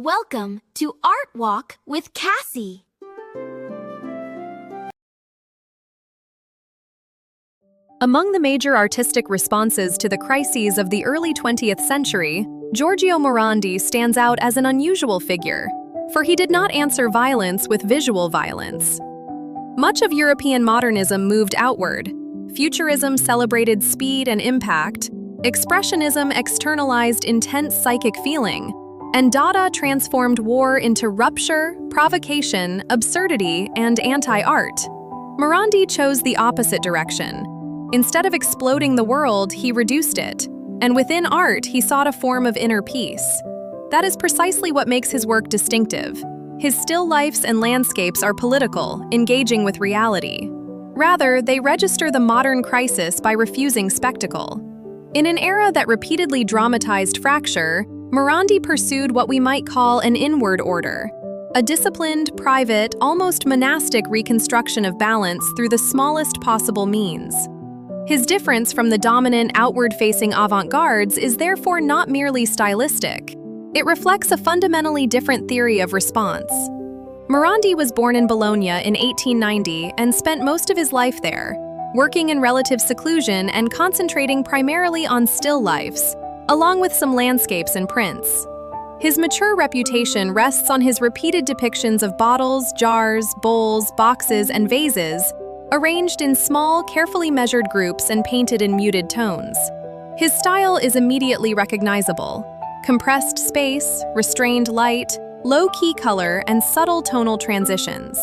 Welcome to Art Walk with Cassie. Among the major artistic responses to the crises of the early 20th century, Giorgio Morandi stands out as an unusual figure, for he did not answer violence with visual violence. Much of European modernism moved outward. Futurism celebrated speed and impact, Expressionism externalized intense psychic feeling, and Dada transformed war into rupture, provocation, absurdity, and anti-art. Morandi chose the opposite direction. Instead of exploding the world, he reduced it, and within art, he sought a form of inner peace. That is precisely what makes his work distinctive. His still lifes and landscapes are political, engaging with reality. Rather, they register the modern crisis by refusing spectacle. In an era that repeatedly dramatized fracture, Morandi pursued what we might call an inward order, a disciplined, private, almost monastic reconstruction of balance through the smallest possible means. His difference from the dominant, outward-facing avant-gardes is therefore not merely stylistic. It reflects a fundamentally different theory of response. Morandi was born in Bologna in 1890 and spent most of his life there, working in relative seclusion and concentrating primarily on still lifes, along with some landscapes and prints. His mature reputation rests on his repeated depictions of bottles, jars, bowls, boxes, and vases, arranged in small, carefully measured groups and painted in muted tones. His style is immediately recognizable: compressed space, restrained light, low-key color, and subtle tonal transitions.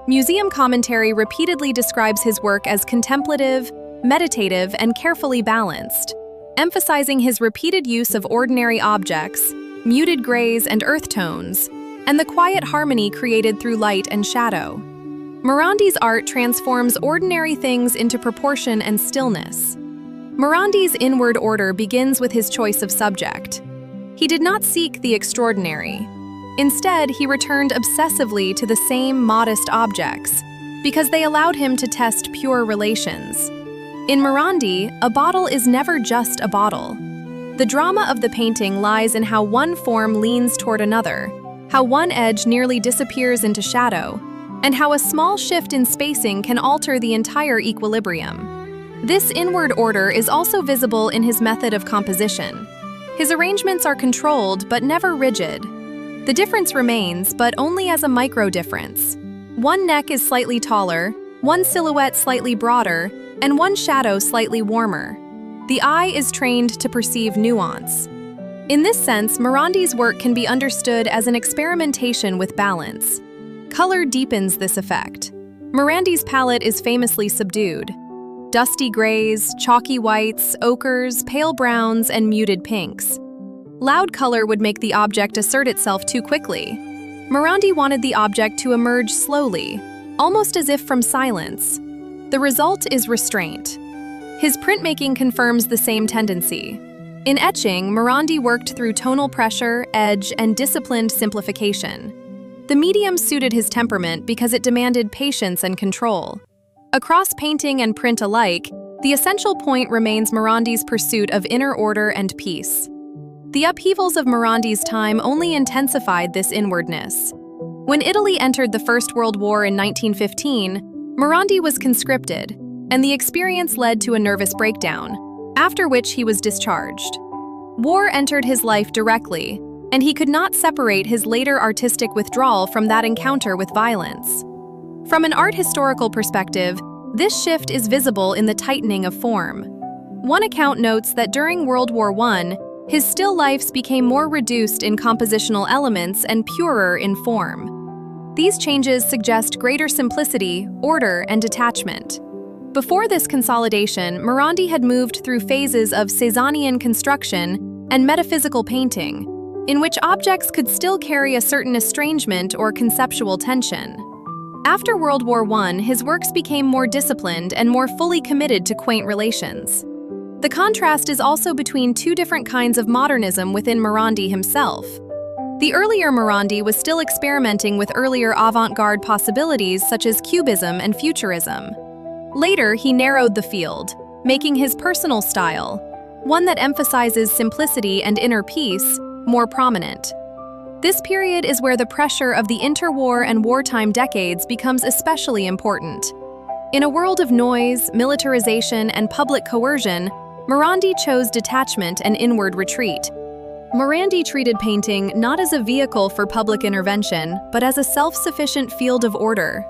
Museum commentary repeatedly describes his work as contemplative, meditative, and carefully balanced, emphasizing his repeated use of ordinary objects, muted grays and earth tones, and the quiet harmony created through light and shadow. Morandi's art transforms ordinary things into proportion and stillness. Morandi's inward order begins with his choice of subject. He did not seek the extraordinary. Instead, he returned obsessively to the same modest objects, because they allowed him to test pure relations. In Morandi, a bottle is never just a bottle. The drama of the painting lies in how one form leans toward another, how one edge nearly disappears into shadow, and how a small shift in spacing can alter the entire equilibrium. This inward order is also visible in his method of composition. His arrangements are controlled but never rigid. The difference remains, but only as a micro-difference. One neck is slightly taller, one silhouette slightly broader, and one shadow slightly warmer. The eye is trained to perceive nuance. In this sense, Morandi's work can be understood as an experimentation with balance. Color deepens this effect. Morandi's palette is famously subdued. Dusty grays, chalky whites, ochres, pale browns, and muted pinks. Loud color would make the object assert itself too quickly. Morandi wanted the object to emerge slowly, almost as if from silence. The result is restraint. His printmaking confirms the same tendency. In etching, Morandi worked through tonal pressure, edge, and disciplined simplification. The medium suited his temperament because it demanded patience and control. Across painting and print alike, the essential point remains Morandi's pursuit of inner order and peace. The upheavals of Morandi's time only intensified this inwardness. When Italy entered the First World War in 1915, Morandi was conscripted, and the experience led to a nervous breakdown, after which he was discharged. War entered his life directly, and he could not separate his later artistic withdrawal from that encounter with violence. From an art historical perspective, this shift is visible in the tightening of form. One account notes that during World War I, his still lifes became more reduced in compositional elements and purer in form. These changes suggest greater simplicity, order, and detachment. Before this consolidation, Morandi had moved through phases of Cézannean construction and metaphysical painting, in which objects could still carry a certain estrangement or conceptual tension. After World War I, his works became more disciplined and more fully committed to quaint relations. The contrast is also between two different kinds of modernism within Morandi himself. The earlier Morandi was still experimenting with earlier avant-garde possibilities such as Cubism and Futurism. Later, he narrowed the field, making his personal style, one that emphasizes simplicity and inner peace, more prominent. This period is where the pressure of the interwar and wartime decades becomes especially important. In a world of noise, militarization, and public coercion, Morandi chose detachment and inward retreat. Morandi treated painting not as a vehicle for public intervention, but as a self-sufficient field of order.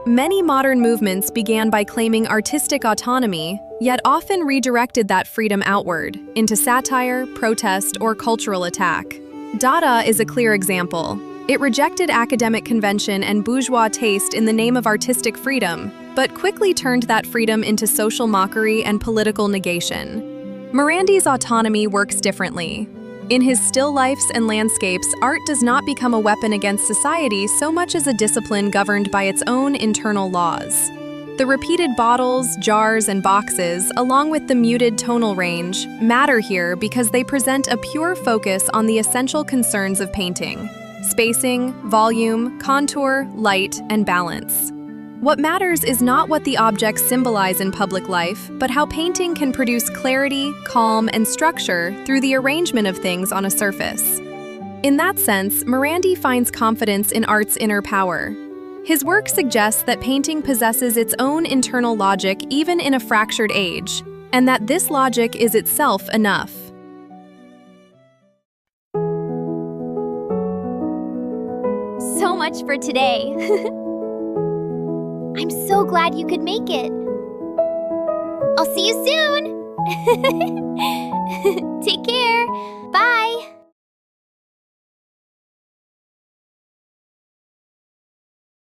Many modern movements began by claiming artistic autonomy, yet often redirected that freedom outward, into satire, protest, or cultural attack. Dada is a clear example. It rejected academic convention and bourgeois taste in the name of artistic freedom, but quickly turned that freedom into social mockery and political negation. Morandi's autonomy works differently. In his still lifes and landscapes, art does not become a weapon against society so much as a discipline governed by its own internal laws. The repeated bottles, jars, and boxes, along with the muted tonal range, matter here because they present a pure focus on the essential concerns of painting: spacing, volume, contour, light, and balance. What matters is not what the objects symbolize in public life, but how painting can produce clarity, calm, and structure through the arrangement of things on a surface. In that sense, Morandi finds confidence in art's inner power. His work suggests that painting possesses its own internal logic even in a fractured age, and that this logic is itself enough. So much for today. I'm so glad you could make it. I'll see you soon. Take care. Bye.